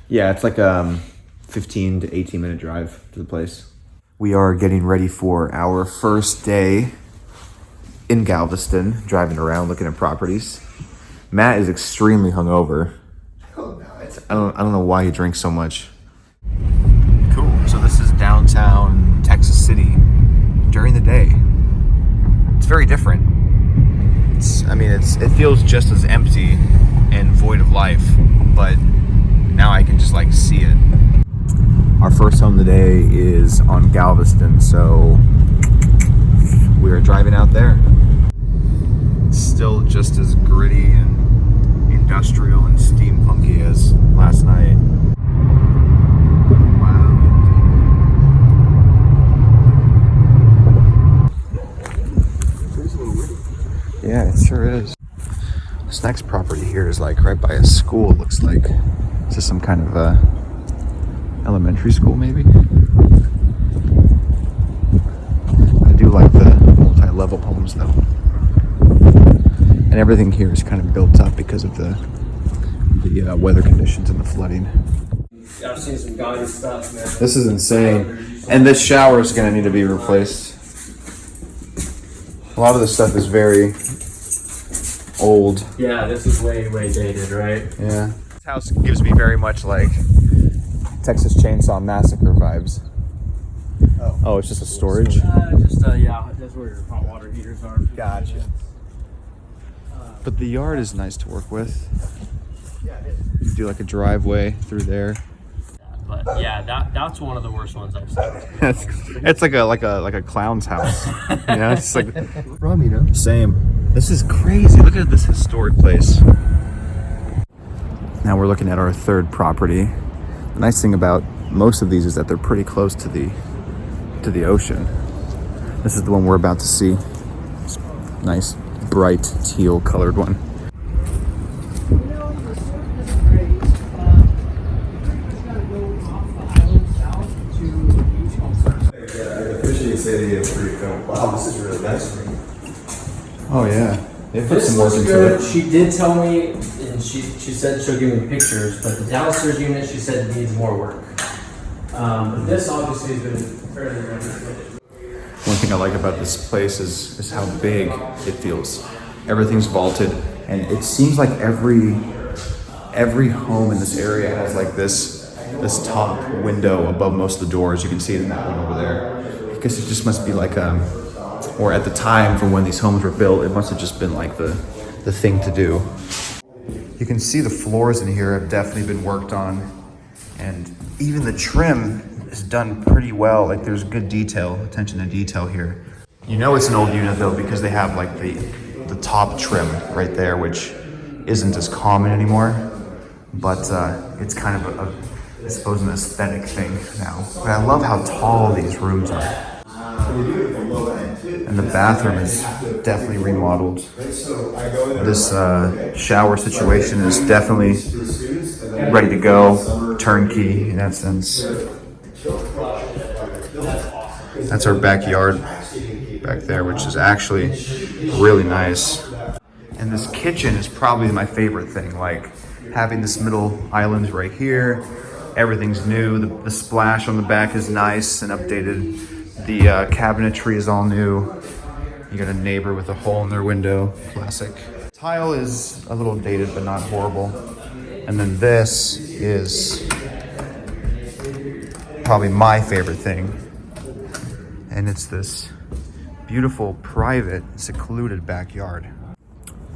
Yeah, it's like 15 to 18 minute drive to the place. We are getting ready for our first day in Galveston, driving around looking at properties. Matt is extremely hungover. I don't know why he drinks so much. Cool. So this is downtown Texas City during the day. It's very different. It feels just as empty and void of life, but now I can just like see it. Our first home today is on Galveston, so we're driving out there. It's still just as gritty and industrial and steampunky as last night. Wow. Yeah, it sure is. This next property here is like right by a school, it looks like. Is this some kind of elementary school maybe? I do like the multi-level homes though. And everything here is kind of built up because of the weather conditions and the flooding. I've seen some gaudy stuff, man. This is insane. And this shower is gonna need to be replaced. A lot of this stuff is very old. Yeah, this is way dated, right? Yeah. This house gives me very much like Texas Chainsaw Massacre vibes. Oh, it's just a storage? Yeah, that's where your hot water heaters are. Gotcha. But the yard is nice to work with. You do like a driveway through there. But yeah, that's one of the worst ones I've seen. It's like a clown's house. You know, it's like Rum, you know? same. This is crazy. Look at this historic place. Now we're looking at our third property. The nice thing about most of these is that they're pretty close to the ocean. This is the one we're about to see. It's a nice, bright teal colored one. Wow, this is really nice. Oh yeah, they put This some work looks into good. it. She did tell me, and she said she'll give me pictures, but the downstairs unit she said needs more work. But this obviously has been fairly renovated. One thing I like about this place is how big it feels. Everything's vaulted, and it seems like every home in this area has like this top window above most of the doors. You can see it in that one over there. I guess it just must be like or at the time from when these homes were built, it must have just been like the thing to do. You can see the floors in here have definitely been worked on, and even the trim is done pretty well. Like there's good attention to detail here. You know it's an old unit though because they have like the top trim right there, which isn't as common anymore, but it's kind of I suppose an aesthetic thing now. But I love how tall these rooms are. And the bathroom is definitely remodeled. This shower situation is definitely ready to go, turnkey in that sense. That's our backyard back there, which is actually really nice. And this kitchen is probably my favorite thing, like having this middle island right here. Everything's new. The splash on the back is nice and updated. The cabinetry is all new. You got a neighbor with a hole in their window, classic. Tile is a little dated, but not horrible. And then this is probably my favorite thing. And it's this beautiful, private, secluded backyard.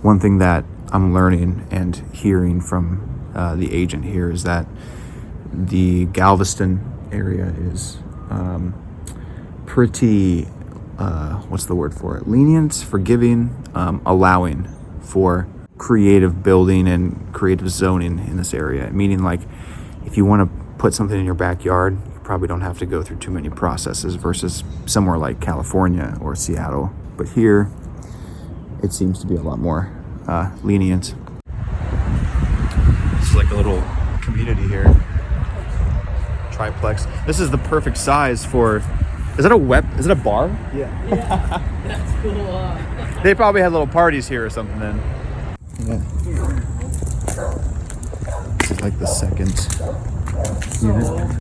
One thing that I'm learning and hearing from the agent here is that the Galveston area is pretty, what's the word for it? Lenient, forgiving, allowing for creative building and creative zoning in this area. Meaning like if you want to put something in your backyard, you probably don't have to go through too many processes versus somewhere like California or Seattle. But here, it seems to be a lot more lenient. It's like a little community here. Triplex. This is the perfect size for. Is it a bar? Yeah, that's cool. They probably had little parties here or something then. Yeah. This is like the second unit.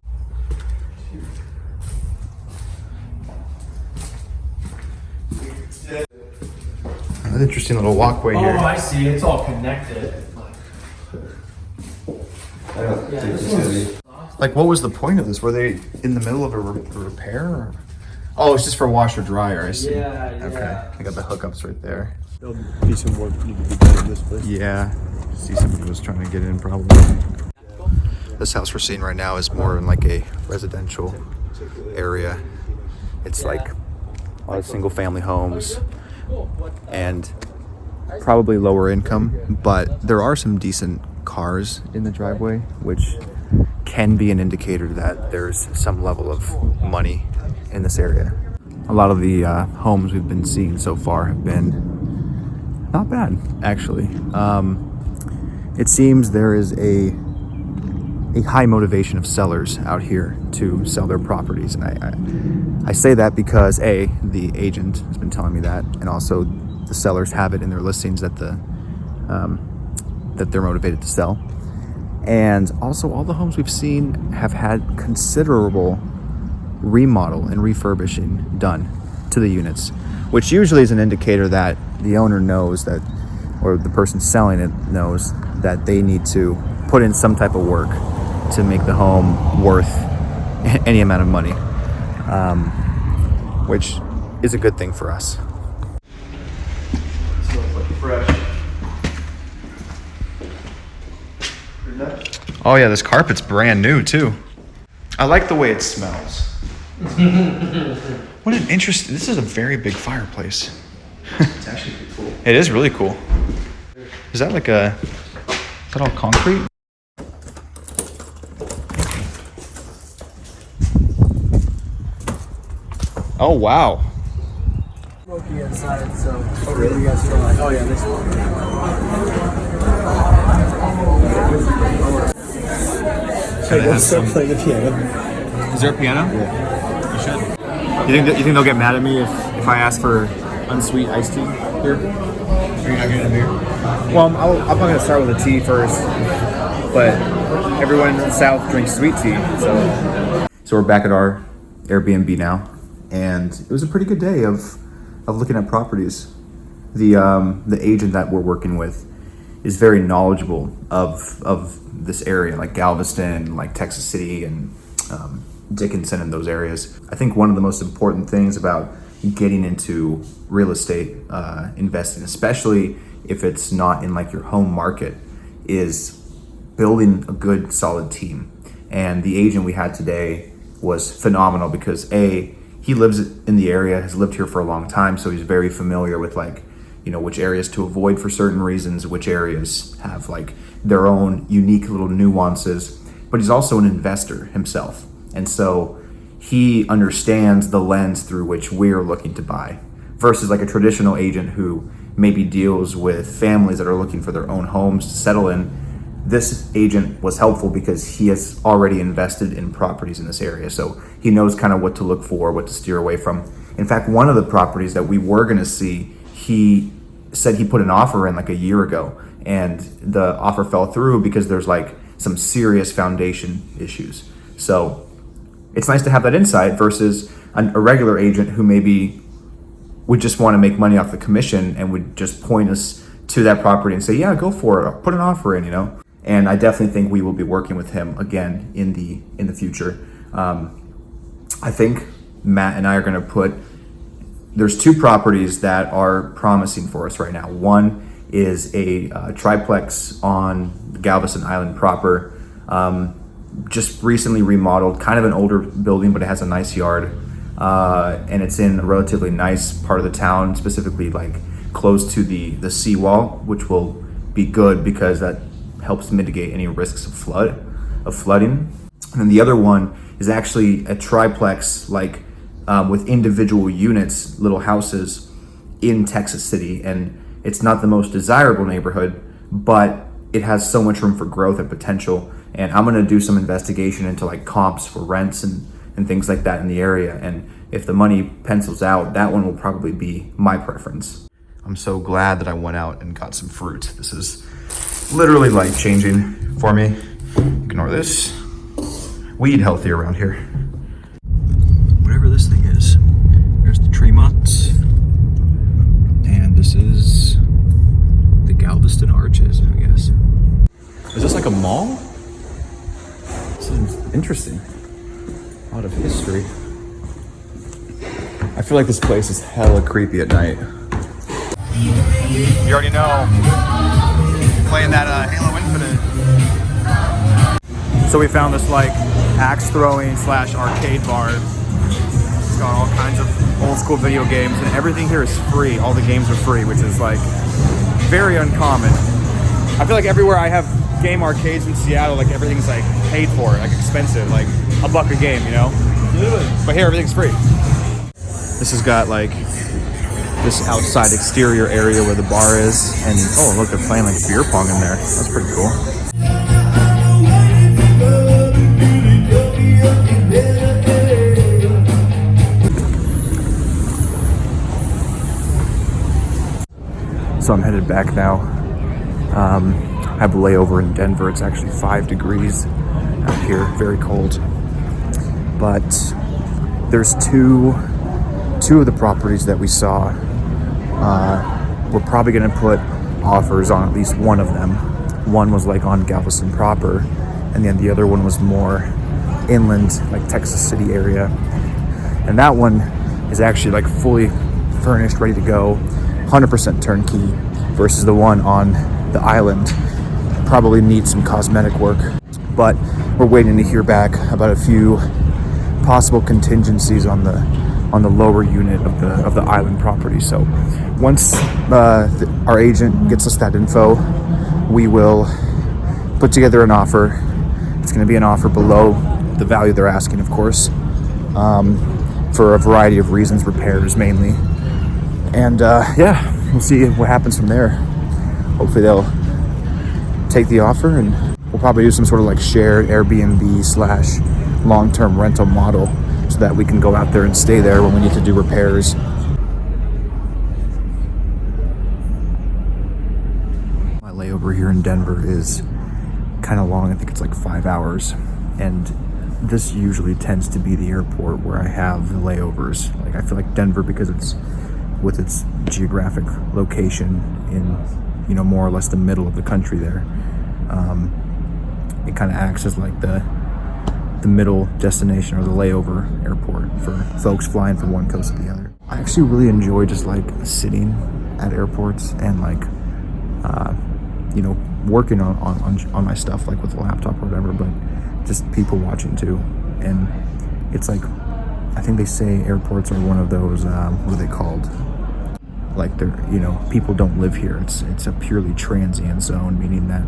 An interesting little walkway here. Oh, I see. It's all connected. Like, what was the point of this? Were they in the middle of a repair? Or? Oh, it's just for washer dryer. I see. Yeah. Okay, I got the hookups right there. There'll be some work need to be done in this place. Yeah, see somebody was trying to get in probably. This house we're seeing right now is more in like a residential area. It's like a lot of single family homes and probably lower income, but there are some decent cars in the driveway, which can be an indicator that there's some level of money in this area. A lot of the homes we've been seeing so far have been not bad, actually. It seems there is a high motivation of sellers out here to sell their properties, and I say that because the agent has been telling me that, and also the sellers have it in their listings that that they're motivated to sell. And also, all the homes we've seen have had considerable remodel and refurbishing done to the units, which usually is an indicator that the owner knows that, or the person selling it knows that they need to put in some type of work to make the home worth any amount of money, which is a good thing for us. Smells like fresh. Oh yeah, this carpet's brand new too. I like the way it smells. What an interesting, this is a very big fireplace. It's actually pretty cool. It is really cool. Is that like is that all concrete? Oh wow. Smoky inside, so what do you guys feel like? Oh yeah, this one. Hey, let's start playing the piano. Is there a piano? Yeah. You should. You think they'll get mad at me if I ask for unsweet iced tea here? Are you not getting a beer? Well, I'm probably gonna start with a tea first, but everyone in the South drinks sweet tea, so we're back at our Airbnb now, and it was a pretty good day of looking at properties. The agent that we're working with is very knowledgeable of this area, like Galveston, like Texas City, and Dickinson, and those areas. I think one of the most important things about getting into real estate investing, especially if it's not in like your home market, is building a good solid team. And the agent we had today was phenomenal because he lives in the area, has lived here for a long time, so he's very familiar with like, you know, which areas to avoid for certain reasons, which areas have like their own unique little nuances. But he's also an investor himself, and so he understands the lens through which we're looking to buy versus like a traditional agent who maybe deals with families that are looking for their own homes to settle in. This agent was helpful because he has already invested in properties in this area, so he knows kind of what to look for, what to steer away from. In fact, one of the properties that we were going to see, he said he put an offer in like a year ago, and the offer fell through because there's like some serious foundation issues. So it's nice to have that insight versus a regular agent who maybe would just want to make money off the commission and would just point us to that property and say, yeah, go for it, or put an offer in, you know. And I definitely think we will be working with him again in the future. I think Matt and I are going to there's two properties that are promising for us right now. One is a triplex on Galveston Island proper, just recently remodeled, kind of an older building, but it has a nice yard. And it's in a relatively nice part of the town, specifically like close to the seawall, which will be good because that helps mitigate any risks of flooding. And then the other one is actually a triplex, like with individual units, little houses in Texas City. And it's not the most desirable neighborhood, but it has so much room for growth and potential. And I'm gonna do some investigation into like comps for rents and things like that in the area. And if the money pencils out, that one will probably be my preference. I'm so glad that I went out and got some fruit. This is literally life changing for me. Ignore this. We eat healthy around here. Whatever this thing is. There's the Tremont. And this is the Galveston Arches, I guess. Is this like a mall? This is interesting. A lot of history. I feel like this place is hella creepy at night. You already know. Playing that Halo Infinite. So we found this like axe throwing / arcade bar. It's got all kinds of old school video games and everything here is free. All the games are free, which is like very uncommon. I feel like everywhere I have game arcades in Seattle, like everything's like paid for, like expensive, like $1 a game, you know? But here everything's free. This has got like this outside exterior area where the bar is, and oh look, they're playing like beer pong in there. That's pretty cool. So I'm headed back now. I have a layover in Denver. It's actually 5 degrees out here, very cold. But there's two of the properties that we saw. We're probably gonna put offers on at least one of them. One was like on Galveston proper, and then the other one was more inland, like Texas City area. And that one is actually like fully furnished, ready to go, 100% turnkey, versus the one on the island. Probably needs some cosmetic work, but we're waiting to hear back about a few possible contingencies on the lower unit of the island property. So once our agent gets us that info, we will put together an offer. It's going to be an offer below the value they're asking, of course, for a variety of reasons, repairs mainly. And yeah, we'll see what happens from there. Hopefully they'll take the offer, and we'll probably do some sort of like shared Airbnb / long-term rental model so that we can go out there and stay there when we need to do repairs. My layover here in Denver is kind of long. I think it's like 5 hours, and this usually tends to be the airport where I have the layovers. Like I feel like Denver, because it's with its geographic location in, you know, more or less the middle of the country there, it kind of acts as like the middle destination or the layover airport for folks flying from one coast to the other. I actually really enjoy just like sitting at airports and like you know, working on my stuff, like with a laptop or whatever, but just people watching too. And it's like, I think they say airports are one of those what are they called, like they're, you know, people don't live here. It's a purely transient zone, meaning that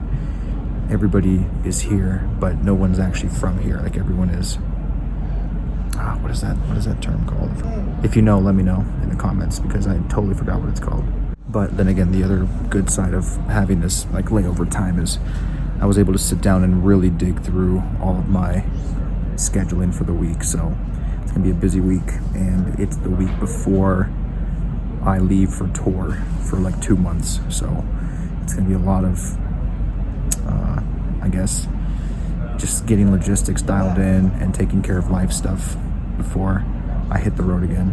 everybody is here, but no one's actually from here. Like everyone is, what is that term called? If you know, let me know in the comments, because I totally forgot what it's called. But then again, the other good side of having this like layover time is I was able to sit down and really dig through all of my scheduling for the week. So it's gonna be a busy week, and it's the week before I leave for tour for like 2 months. So it's gonna be a lot of I guess just getting logistics dialed in and taking care of life stuff before I hit the road again.